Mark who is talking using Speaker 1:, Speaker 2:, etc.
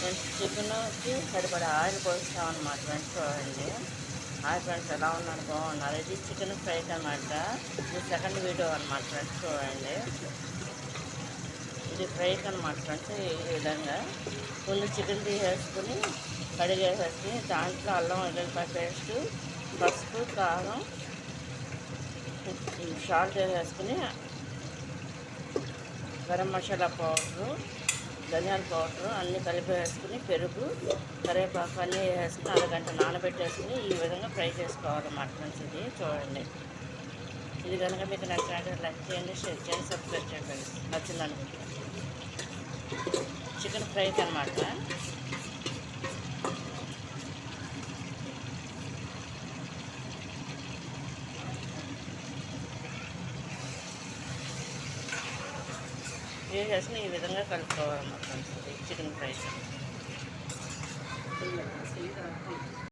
Speaker 1: Friends చికెన్కి సరిపడా oil పోస్తామన్నమాట friends. చూడండి హాయ్ ఫ్రెండ్స్, ఎలా ఉన్నారు? బాగున్నారు. ఇది చికెన్ ఫ్రై అనమాట. ఇది సెకండ్ వీడియో అనమాట ఫ్రెండ్స్. చూడండి ఇది ఫ్రైకి అనమాట ఫ్రెండ్స్. ఈ విధంగా ముందు చికెన్ తీసేసుకుని కడిగేసేసి దాంట్లో అల్లం వెల్లుల్లిపాయ పేస్టు, పసుపు, కారం, సాల్ట్ వేసేసుకుని గరం మసాలా పౌడరు, ధనియాల పౌడరు అన్నీ కలిపి వేసుకుని పెరుగు, కరివేపాకు అన్నీ వేసుకుని అరగంట నానబెట్టేసుకుని ఈ విధంగా ఫ్రై చేసుకోవాలన్నమాట ఫ్రెండ్స్. ఇది చూడండి. ఇది కనుక మీకు నచ్చినట్టు లైక్ చేయండి, షేర్ చేయండి, సబ్స్క్రైబ్ చేయండి. నచ్చిందనుకుంటున్నాను. చికెన్ ఫ్రైకి అనమాట. వేసేసుకుని ఈ విధంగా కలుపుకోవాలన్నమాట ఫ్రెండ్స్. Chicken fry